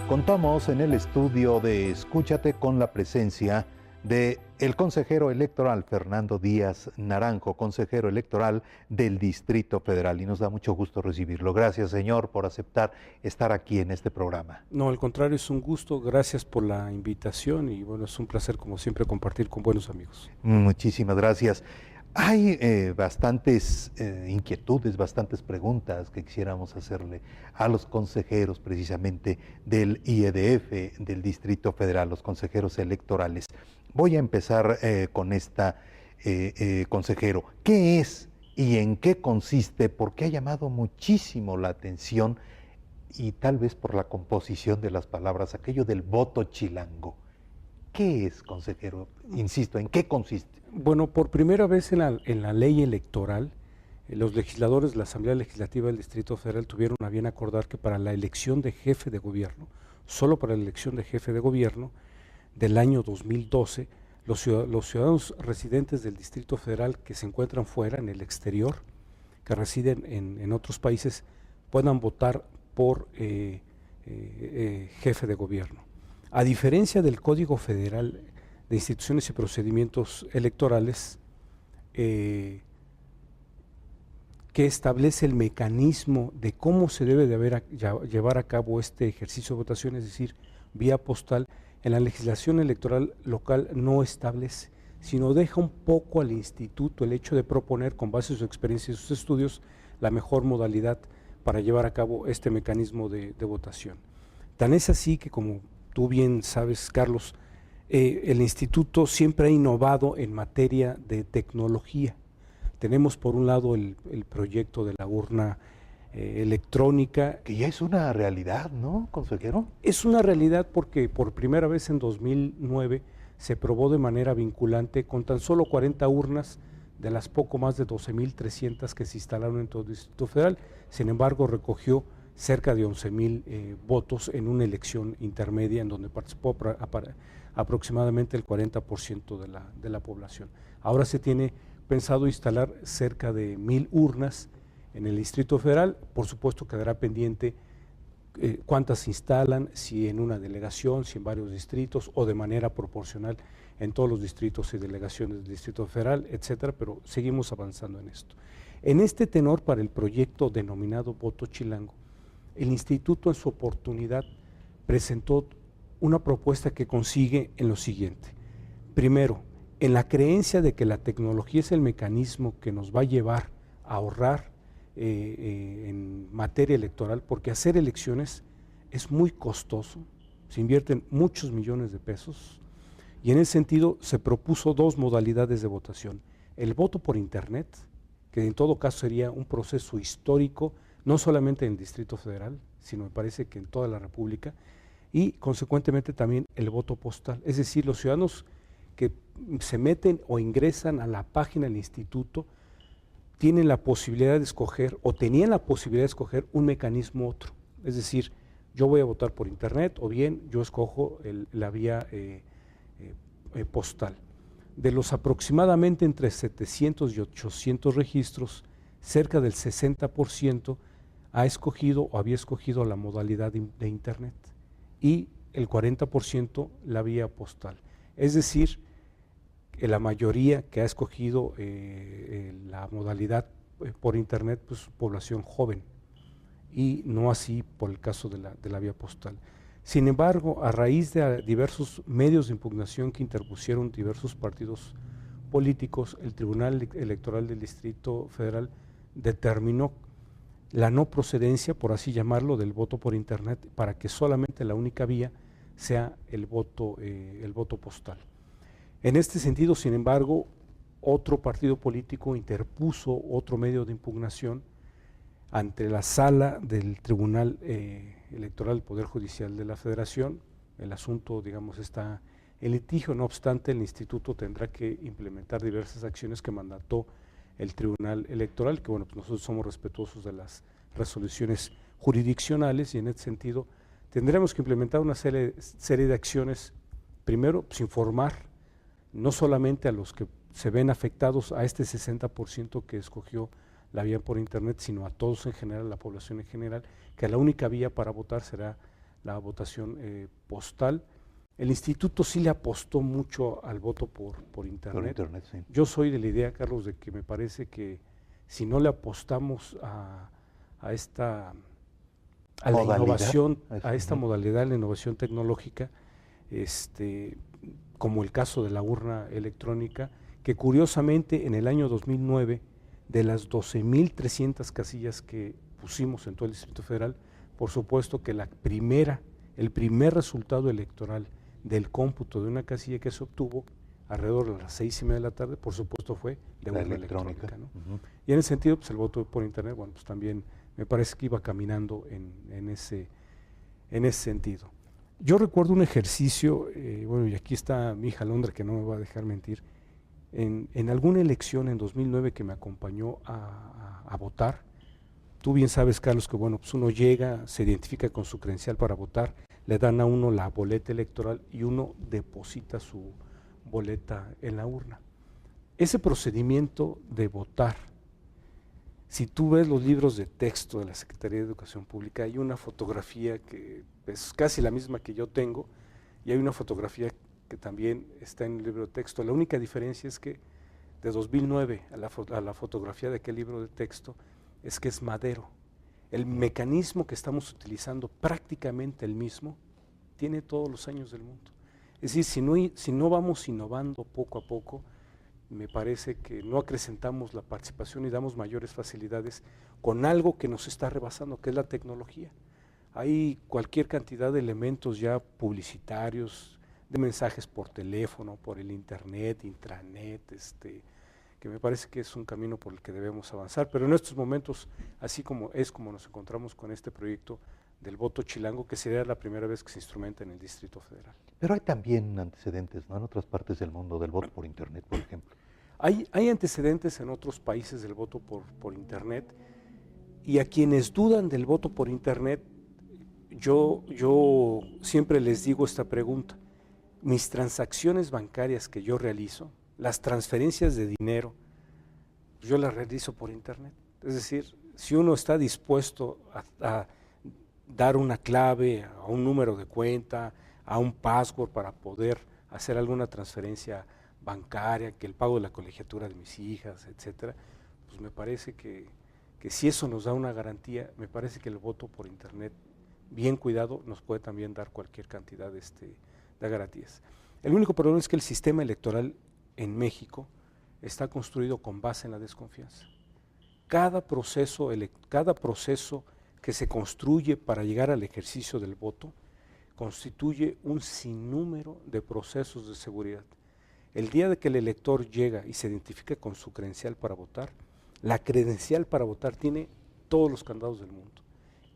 Contamos en el estudio de Escúchate con la presencia de el consejero electoral Fernando Díaz Naranjo, consejero electoral del Distrito Federal, y nos da mucho gusto recibirlo. Gracias, señor, por aceptar estar aquí en este programa. No, al contrario, es un gusto, gracias por la invitación y bueno, es un placer como siempre compartir con buenos amigos. Muchísimas gracias. Hay bastantes inquietudes, bastantes preguntas que quisiéramos hacerle a los consejeros precisamente del IEDF, del Distrito Federal, los consejeros electorales. Voy a empezar con esta, consejero. ¿Qué es y en qué consiste? Porque ha llamado muchísimo la atención y tal vez por la composición de las palabras, aquello del voto chilango. ¿Qué es, consejero? Insisto, ¿en qué consiste? Bueno, por primera vez en la ley electoral, los legisladores de la Asamblea Legislativa del Distrito Federal tuvieron a bien acordar que para la elección de jefe de gobierno, solo para la elección de jefe de gobierno del año 2012, los ciudadanos residentes del Distrito Federal que se encuentran fuera, en el exterior, que residen en otros países, puedan votar por jefe de gobierno. A diferencia del Código Federal de Instituciones y Procedimientos Electorales, que establece el mecanismo de cómo se debe de llevar a cabo este ejercicio de votación, es decir, vía postal, en la legislación electoral local no establece, sino deja un poco al instituto el hecho de proponer, con base en su experiencia y sus estudios, la mejor modalidad para llevar a cabo este mecanismo de votación. Tan es así que, como tú bien sabes, Carlos, el instituto siempre ha innovado en materia de tecnología. Tenemos por un lado el proyecto de la urna electrónica. Que ya es una realidad, ¿no, consejero? Es una realidad porque por primera vez en 2009 se probó de manera vinculante con tan solo 40 urnas de las poco más de 12.300 que se instalaron en todo el Distrito Federal. Sin embargo, recogió cerca de 11,000 votos en una elección intermedia en donde participó aproximadamente el 40% de la población. Ahora se tiene pensado instalar cerca de 1,000 urnas en el Distrito Federal. Por supuesto quedará pendiente cuántas se instalan, si en una delegación, si en varios distritos o de manera proporcional en todos los distritos y delegaciones del Distrito Federal, etcétera, pero seguimos avanzando en esto. En este tenor, para el proyecto denominado Voto Chilango, el instituto en su oportunidad presentó una propuesta que consigue en lo siguiente. Primero, en la creencia de que la tecnología es el mecanismo que nos va a llevar a ahorrar en materia electoral, porque hacer elecciones es muy costoso, se invierten muchos millones de pesos, y en ese sentido se propuso dos modalidades de votación: el voto por internet, que en todo caso sería un proceso histórico, no solamente en el Distrito Federal, sino me parece que en toda la República, y consecuentemente también el voto postal, es decir, los ciudadanos que se meten o ingresan a la página del instituto tienen la posibilidad de escoger, o tenían la posibilidad de escoger un mecanismo otro, es decir, yo voy a votar por internet o bien yo escojo la vía postal. De los aproximadamente entre 700 y 800 registros, cerca del 60% ha escogido o había escogido la modalidad de internet y el 40% la vía postal. Es decir, la mayoría que ha escogido la modalidad por internet, pues población joven, y no así por el caso de la vía postal. Sin embargo, a raíz de diversos medios de impugnación que interpusieron diversos partidos políticos, el Tribunal Electoral del Distrito Federal determinó la no procedencia, por así llamarlo, del voto por internet, para que solamente la única vía sea el voto postal. En este sentido, sin embargo, otro partido político interpuso otro medio de impugnación ante la sala del Tribunal Electoral del Poder Judicial de la Federación. El asunto, digamos, está en litigio. No obstante, el instituto tendrá que implementar diversas acciones que mandató el Tribunal Electoral, que bueno, pues nosotros somos respetuosos de las resoluciones jurisdiccionales, y en este sentido tendremos que implementar una serie de acciones. Primero, pues informar no solamente a los que se ven afectados, a este 60% que escogió la vía por internet, sino a todos en general, a la población en general, que la única vía para votar será la votación postal. El instituto sí le apostó mucho al voto por internet. Por internet, sí. Yo soy de la idea, Carlos, de que me parece que si no le apostamos a esta a la innovación, a esta modalidad de la innovación tecnológica, como el caso de la urna electrónica, que curiosamente en el año 2009, de las 12.300 casillas que pusimos en todo el Distrito Federal, por supuesto que el primer resultado electoral del cómputo de una casilla que se obtuvo alrededor de las 6:30 de la tarde, por supuesto fue de urna electrónica, ¿no? Y en ese sentido, pues el voto por internet, bueno, pues también me parece que iba caminando en ese sentido. Yo recuerdo un ejercicio, bueno, y aquí está mi hija Londra, que no me va a dejar mentir, en alguna elección en 2009 que me acompañó a votar. Tú bien sabes, Carlos, que bueno, pues uno llega, se identifica con su credencial para votar, le dan a uno la boleta electoral y uno deposita su boleta en la urna. Ese procedimiento de votar, si tú ves los libros de texto de la Secretaría de Educación Pública, hay una fotografía que es casi la misma que yo tengo, y hay una fotografía que también está en el libro de texto. La única diferencia es que de 2009 a la fotografía de aquel libro de texto es que es madero. El mecanismo que estamos utilizando, prácticamente el mismo, tiene todos los años del mundo. Es decir, si no vamos innovando poco a poco, me parece que no acrecentamos la participación y damos mayores facilidades con algo que nos está rebasando, que es la tecnología. Hay cualquier cantidad de elementos ya publicitarios, de mensajes por teléfono, por el internet, intranet, que me parece que es un camino por el que debemos avanzar, pero en estos momentos, así como nos encontramos con este proyecto del voto chilango, que sería la primera vez que se instrumenta en el Distrito Federal. Pero hay también antecedentes, ¿no?, en otras partes del mundo del voto por internet, por ejemplo. Hay antecedentes en otros países del voto por internet, y a quienes dudan del voto por internet, yo siempre les digo esta pregunta: mis transacciones bancarias que yo realizo, las transferencias de dinero, yo las realizo por internet. Es decir, si uno está dispuesto a dar una clave, a un número de cuenta, a un password para poder hacer alguna transferencia bancaria, que el pago de la colegiatura de mis hijas, etcétera, pues me parece que si eso nos da una garantía, me parece que el voto por internet, bien cuidado, nos puede también dar cualquier cantidad de garantías. El único problema es que el sistema electoral en México está construido con base en la desconfianza. Cada proceso que se construye para llegar al ejercicio del voto constituye un sinnúmero de procesos de seguridad. El día de que el elector llega y se identifica con su credencial para votar, la credencial para votar tiene todos los candados del mundo.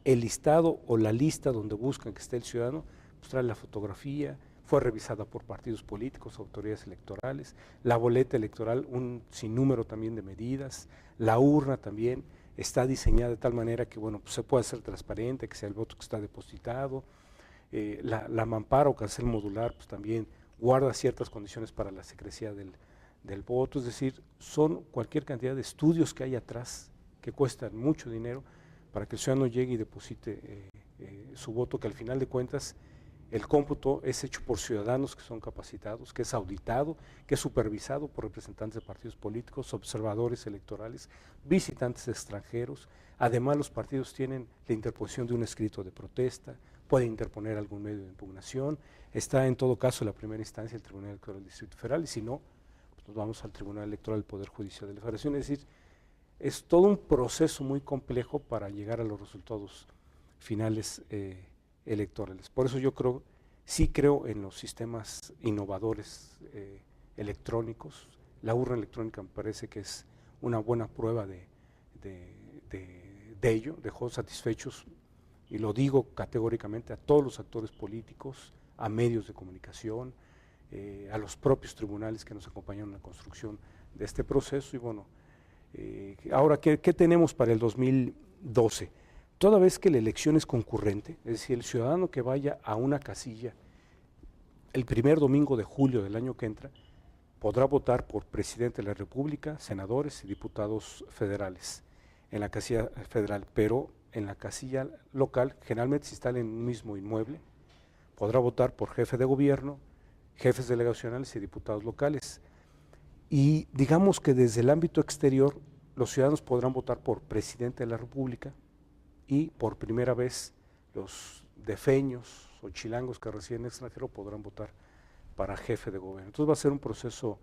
El listado o la lista donde buscan que esté el ciudadano, pues trae la fotografía, fue revisada por partidos políticos, autoridades electorales, la boleta electoral, un sinnúmero también de medidas, la urna también está diseñada de tal manera que bueno, pues se puede hacer transparente, que sea el voto que está depositado, la mampara o cancel modular pues también guarda ciertas condiciones para la secrecía del voto, es decir, son cualquier cantidad de estudios que hay atrás que cuestan mucho dinero para que el ciudadano llegue y deposite su voto, que al final de cuentas el cómputo es hecho por ciudadanos que son capacitados, que es auditado, que es supervisado por representantes de partidos políticos, observadores electorales, visitantes extranjeros. Además, los partidos tienen la interposición de un escrito de protesta, pueden interponer algún medio de impugnación. Está en todo caso en la primera instancia el Tribunal Electoral del Distrito Federal, y si no, pues nos vamos al Tribunal Electoral del Poder Judicial de la Federación. Es decir, es todo un proceso muy complejo para llegar a los resultados finales electorales. Por eso yo sí creo en los sistemas innovadores electrónicos. La urna electrónica me parece que es una buena prueba de ello. Dejó satisfechos, y lo digo categóricamente, a todos los actores políticos, a medios de comunicación, a los propios tribunales que nos acompañaron en la construcción de este proceso. Y bueno, ahora, ¿qué tenemos para el 2012? Toda vez que la elección es concurrente, es decir, el ciudadano que vaya a una casilla el primer domingo de julio del año que entra podrá votar por presidente de la República, senadores y diputados federales en la casilla federal, pero en la casilla local, generalmente se instala en un mismo inmueble, podrá votar por jefe de gobierno, jefes delegacionales y diputados locales. Y digamos que desde el ámbito exterior, los ciudadanos podrán votar por presidente de la República y por primera vez los defeños o chilangos que residen en el extranjero podrán votar para jefe de gobierno. Entonces va a ser un proceso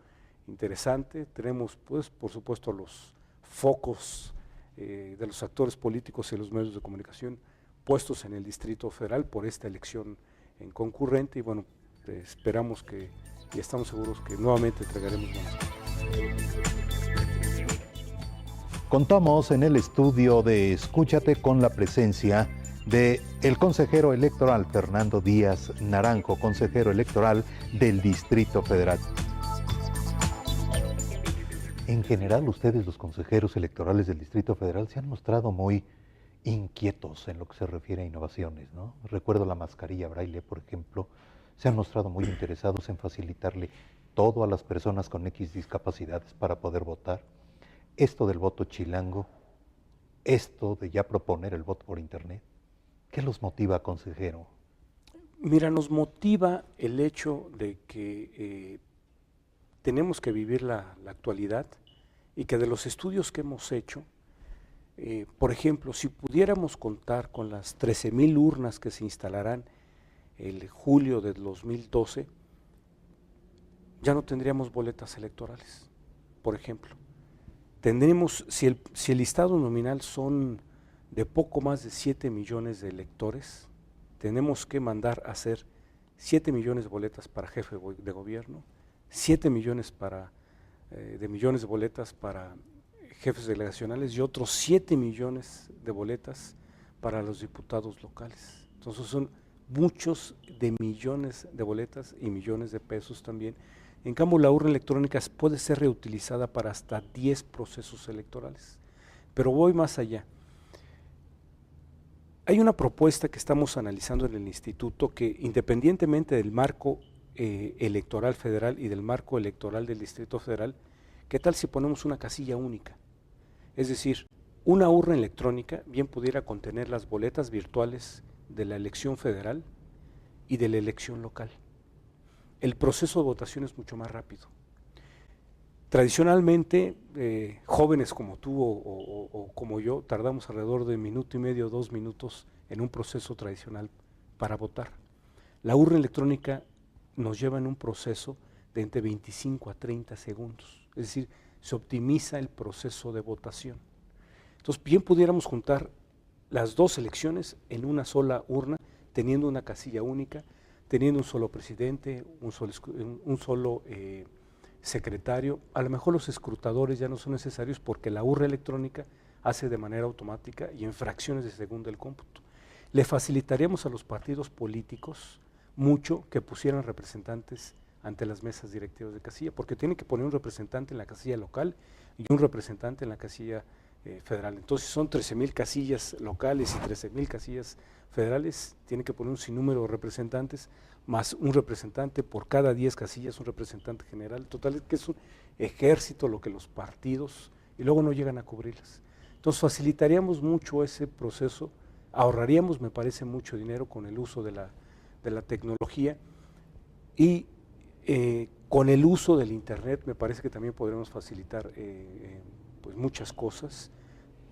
interesante. Tenemos, pues, por supuesto, los focos de los actores políticos y los medios de comunicación puestos en el Distrito Federal por esta elección en concurrente y bueno, esperamos que y estamos seguros que nuevamente entregaremos buenas cosas. Contamos en el estudio de Escúchate con la presencia de el consejero electoral Fernando Díaz Naranjo, consejero electoral del Distrito Federal. En general, ustedes, los consejeros electorales del Distrito Federal, se han mostrado muy inquietos en lo que se refiere a innovaciones, ¿no? Recuerdo la mascarilla braille, por ejemplo, se han mostrado muy interesados en facilitarle todo a las personas con X discapacidades para poder votar. Esto del voto chilango, esto de ya proponer el voto por internet, ¿qué los motiva, consejero? Mira, nos motiva el hecho de que tenemos que vivir la actualidad y que de los estudios que hemos hecho, por ejemplo, si pudiéramos contar con las 13,000 urnas que se instalarán el julio del 2012, ya no tendríamos boletas electorales, por ejemplo. Tendremos, si el listado nominal son de poco más de 7 millones de electores, tenemos que mandar a hacer 7 millones de boletas para jefe de gobierno, 7 millones de boletas para jefes delegacionales y otros 7 millones de boletas para los diputados locales. Entonces son muchos de millones de boletas y millones de pesos también. En cambio, la urna electrónica puede ser reutilizada para hasta 10 procesos electorales. Pero voy más allá. Hay una propuesta que estamos analizando en el instituto que, independientemente del marco electoral federal y del marco electoral del Distrito Federal, ¿qué tal si ponemos una casilla única? Es decir, una urna electrónica bien pudiera contener las boletas virtuales de la elección federal y de la elección local. El proceso de votación es mucho más rápido. Tradicionalmente, jóvenes como tú o como yo, tardamos alrededor de 1,5 minutos, 2 minutos en un proceso tradicional para votar. La urna electrónica nos lleva en un proceso de entre 25 a 30 segundos, es decir, se optimiza el proceso de votación. Entonces, bien pudiéramos juntar las dos elecciones en una sola urna, teniendo una casilla única, teniendo un solo presidente, un solo secretario. A lo mejor los escrutadores ya no son necesarios porque la urna electrónica hace de manera automática y en fracciones de segundo el cómputo. Le facilitaríamos a los partidos políticos mucho que pusieran representantes ante las mesas directivas de casilla, porque tienen que poner un representante en la casilla local y un representante en la casilla federal. Entonces son 13,000 casillas locales y 13,000 casillas federales, tienen que poner un sinnúmero de representantes, más un representante por cada 10 casillas, un representante general. Total, es que es un ejército lo que los partidos, y luego no llegan a cubrirlas. Entonces facilitaríamos mucho ese proceso, ahorraríamos, me parece, mucho dinero con el uso de la tecnología y con el uso del internet me parece que también podremos facilitar pues muchas cosas.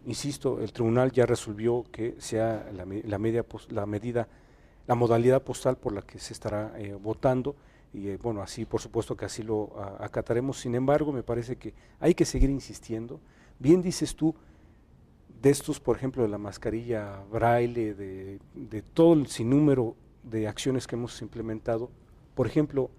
Insisto, el tribunal ya resolvió que sea la modalidad postal por la que se estará votando y bueno, así por supuesto que así lo acataremos. Sin embargo, me parece que hay que seguir insistiendo. Bien dices tú, de estos, por ejemplo, de la mascarilla braille, de todo el sinnúmero de acciones que hemos implementado, por ejemplo,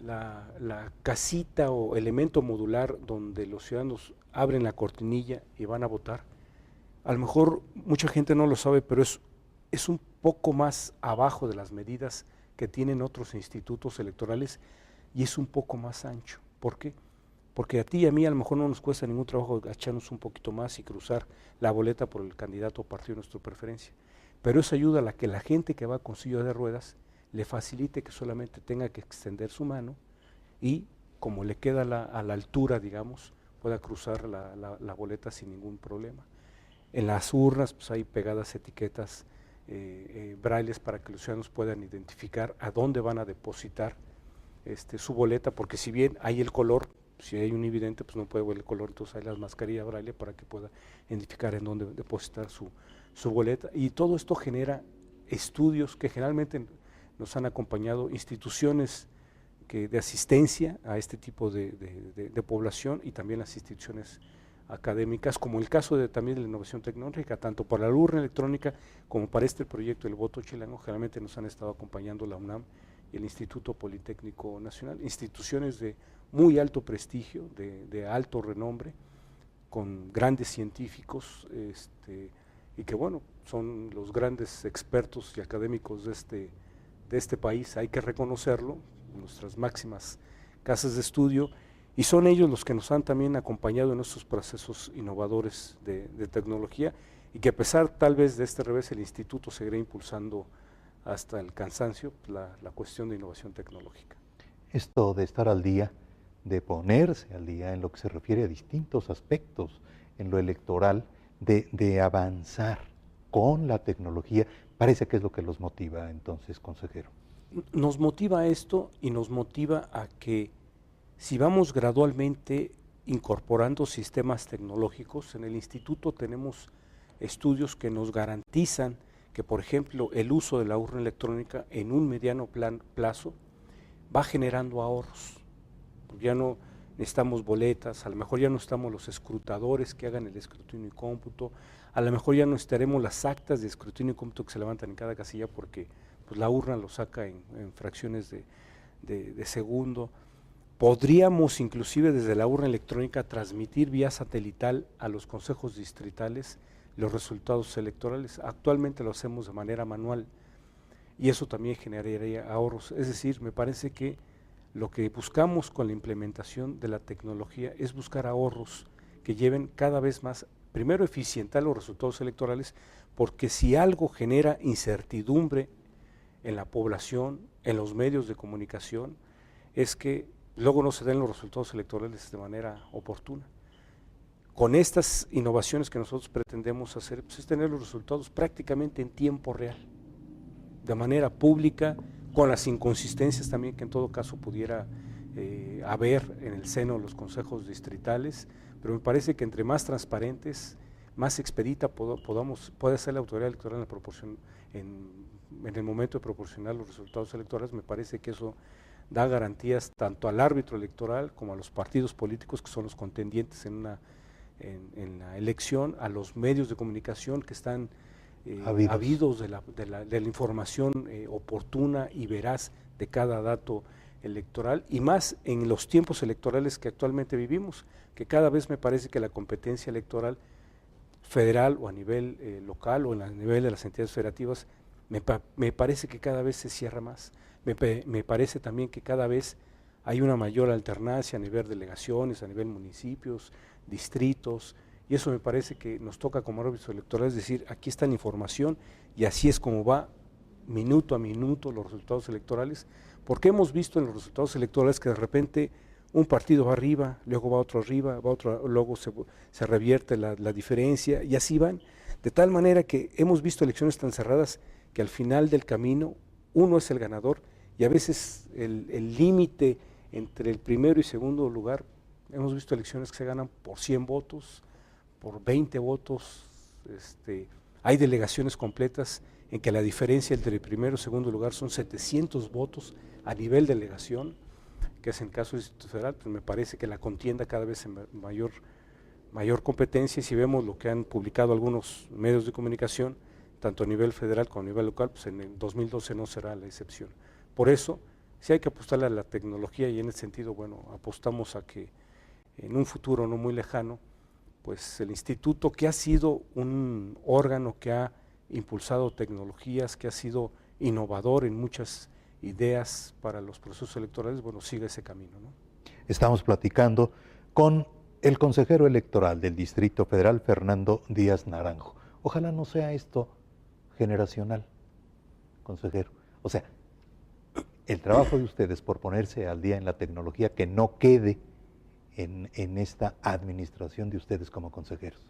la casita o elemento modular donde los ciudadanos abren la cortinilla y van a votar, a lo mejor mucha gente no lo sabe, pero es un poco más abajo de las medidas que tienen otros institutos electorales y es un poco más ancho. ¿Por qué? Porque a ti y a mí a lo mejor no nos cuesta ningún trabajo agacharnos un poquito más y cruzar la boleta por el candidato o partido de nuestra preferencia, pero eso ayuda a que la gente que va con silla de ruedas le facilite que solamente tenga que extender su mano y como le queda a la altura, digamos, pueda cruzar la boleta sin ningún problema. En las urnas pues hay pegadas etiquetas brailles para que los ciudadanos puedan identificar a dónde van a depositar su boleta, porque si bien hay el color, si hay un invidente pues no puede ver el color, entonces hay las mascarillas braille para que pueda identificar en dónde depositar su boleta, y todo esto genera estudios que generalmente nos han acompañado instituciones de asistencia a este tipo de población, y también las instituciones académicas, como el caso también de la innovación tecnológica, tanto para la urna electrónica como para este proyecto del voto chilango. Generalmente nos han estado acompañando la UNAM y el Instituto Politécnico Nacional, instituciones de muy alto prestigio, de alto renombre, con grandes científicos, y que bueno, son los grandes expertos y académicos de este país, hay que reconocerlo, nuestras máximas casas de estudio, y son ellos los que nos han también acompañado en estos procesos innovadores de tecnología, y que a pesar tal vez de este revés, el instituto seguirá impulsando hasta el cansancio la cuestión de innovación tecnológica. Esto de estar al día, de ponerse al día en lo que se refiere a distintos aspectos en lo electoral, de avanzar con la tecnología, parece que es lo que los motiva entonces, consejero. Nos motiva esto, y nos motiva a que si vamos gradualmente incorporando sistemas tecnológicos, en el instituto tenemos estudios que nos garantizan que, por ejemplo, el uso de la urna electrónica en un mediano plazo va generando ahorros. Ya no necesitamos boletas, a lo mejor ya no necesitamos los escrutadores que hagan el escrutinio y cómputo, a lo mejor ya no necesitaremos las actas de escrutinio y cómputo que se levantan en cada casilla, porque pues, la urna lo saca en fracciones de segundo. Podríamos inclusive desde la urna electrónica transmitir vía satelital a los consejos distritales los resultados electorales. Actualmente lo hacemos de manera manual, y eso también generaría ahorros. Es decir, me parece que lo que buscamos con la implementación de la tecnología es buscar ahorros que lleven cada vez más, primero, eficientar los resultados electorales, porque si algo genera incertidumbre en la población, en los medios de comunicación, es que luego no se den los resultados electorales de manera oportuna. Con estas innovaciones que nosotros pretendemos hacer, pues es tener los resultados prácticamente en tiempo real, de manera pública, con las inconsistencias también que en todo caso pudiera haber en el seno de los consejos distritales, pero me parece que entre más transparentes, más expedita puede ser la autoridad electoral en el momento de proporcionar los resultados electorales. Me parece que eso da garantías tanto al árbitro electoral como a los partidos políticos, que son los contendientes en la elección, a los medios de comunicación que están habidos de la información oportuna y veraz de cada dato electoral, y más en los tiempos electorales que actualmente vivimos, que cada vez me parece que la competencia electoral federal o a nivel local o a nivel de las entidades federativas, me parece que cada vez se cierra más. Me parece también que cada vez hay una mayor alternancia a nivel delegaciones, a nivel municipios, distritos, y eso me parece que nos toca como árbitros electorales decir, aquí está la información y así es como va minuto a minuto los resultados electorales, porque hemos visto en los resultados electorales que de repente un partido va arriba, luego va otro arriba, va otro, luego se revierte la diferencia, y así van, de tal manera que hemos visto elecciones tan cerradas que al final del camino uno es el ganador, y a veces el límite entre el primero y segundo lugar, hemos visto elecciones que se ganan por 100 votos, por 20 votos, hay delegaciones completas en que la diferencia entre el primero y segundo lugar son 700 votos a nivel delegación, que es en caso del Distrito Federal. Pues me parece que la contienda cada vez en mayor competencia, y si vemos lo que han publicado algunos medios de comunicación, tanto a nivel federal como a nivel local, pues en el 2012 no será la excepción. Por eso, sí hay que apostarle a la tecnología, y en ese sentido, bueno, apostamos a que en un futuro no muy lejano, pues el instituto, que ha sido un órgano que ha impulsado tecnologías, que ha sido innovador en muchas ideas para los procesos electorales, bueno, siga ese camino, ¿no? Estamos platicando con el consejero electoral del Distrito Federal, Fernando Díaz Naranjo. Ojalá no sea esto generacional, consejero. O sea, el trabajo de ustedes por ponerse al día en la tecnología, que no quede en esta administración de ustedes como consejeros?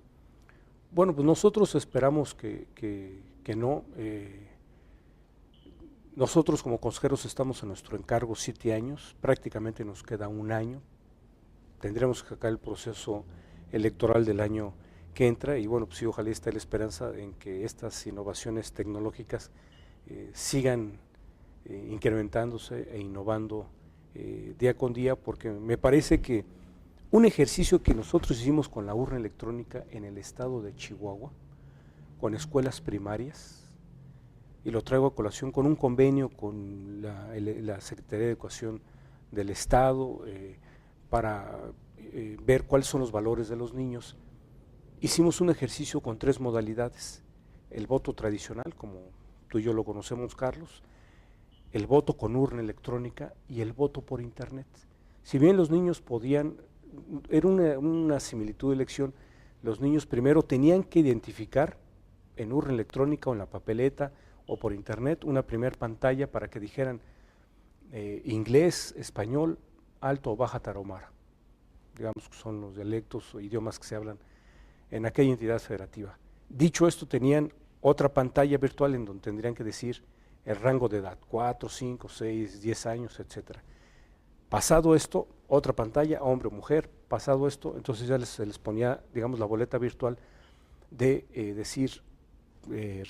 Bueno, pues nosotros esperamos que no. Nosotros como consejeros estamos en nuestro encargo 7 años, prácticamente nos queda 1 año. Tendremos que sacar el proceso electoral del año que entra y bueno, pues sí, ojalá esté la esperanza en que estas innovaciones tecnológicas sigan incrementándose e innovando día con día, porque me parece que un ejercicio que nosotros hicimos con la urna electrónica en el estado de Chihuahua, con escuelas primarias, y lo traigo a colación con un convenio con la Secretaría de Educación del Estado para ver cuáles son los valores de los niños. Hicimos un ejercicio con 3 modalidades: el voto tradicional, como tú y yo lo conocemos, Carlos, el voto con urna electrónica y el voto por internet. Si bien los niños podían, era una similitud de elección, los niños primero tenían que identificar en urna electrónica o en la papeleta o por internet una primera pantalla para que dijeran inglés, español, alto o baja tarahumara, digamos que son los dialectos o idiomas que se hablan en aquella entidad federativa. Dicho esto, tenían otra pantalla virtual en donde tendrían que decir el rango de edad, 4, 5, 6, 10 años, etcétera. Pasado esto, otra pantalla, hombre o mujer. Pasado esto, entonces ya se les ponía, digamos, la boleta virtual de decir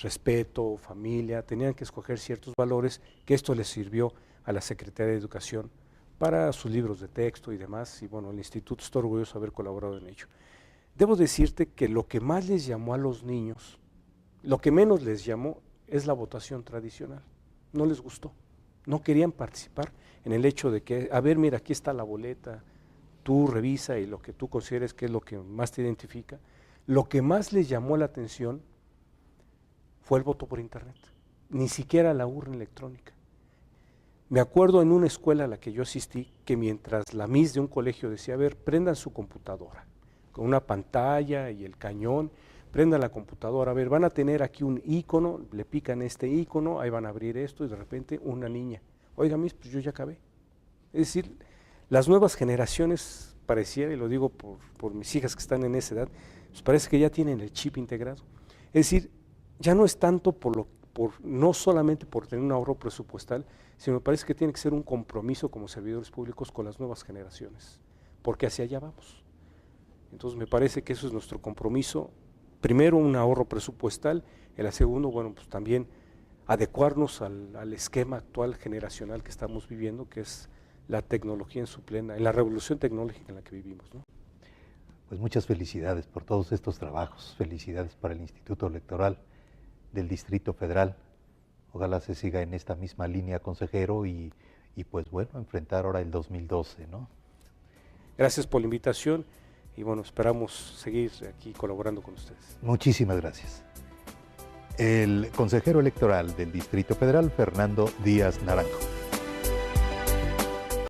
respeto, familia. Tenían que escoger ciertos valores, que esto les sirvió a la Secretaría de Educación para sus libros de texto y demás, y bueno, el instituto está orgulloso de haber colaborado en ello. Debo decirte que lo que más les llamó a los niños, lo que menos les llamó es la votación tradicional. No les gustó, no querían participar en el hecho de que, a ver, mira, aquí está la boleta, tú revisa y lo que tú consideres que es lo que más te identifica. Lo que más les llamó la atención fue el voto por internet, ni siquiera la urna electrónica. Me acuerdo en una escuela a la que yo asistí que mientras la miss de un colegio decía, a ver, prendan su computadora, con una pantalla y el cañón, prendan la computadora, a ver, van a tener aquí un icono, le pican este icono, ahí van a abrir esto y de repente una niña, oiga miss, pues yo ya acabé. Es decir, las nuevas generaciones pareciera, y lo digo por mis hijas que están en esa edad, pues parece que ya tienen el chip integrado. Es decir, ya no es tanto no solamente por tener un ahorro presupuestal, sino me parece que tiene que ser un compromiso como servidores públicos con las nuevas generaciones, porque hacia allá vamos. Entonces me parece que eso es nuestro compromiso, primero un ahorro presupuestal, y el segundo, bueno, pues también adecuarnos al esquema actual generacional que estamos viviendo, que es la tecnología en su plena, en la revolución tecnológica en la que vivimos, ¿no? Pues muchas felicidades por todos estos trabajos, felicidades para el Instituto Electoral del Distrito Federal. Ojalá se siga en esta misma línea, consejero, y pues bueno, enfrentar ahora el 2012, ¿no? Gracias por la invitación y bueno, esperamos seguir aquí colaborando con ustedes. Muchísimas gracias. El consejero electoral del Distrito Federal, Fernando Díaz Naranjo.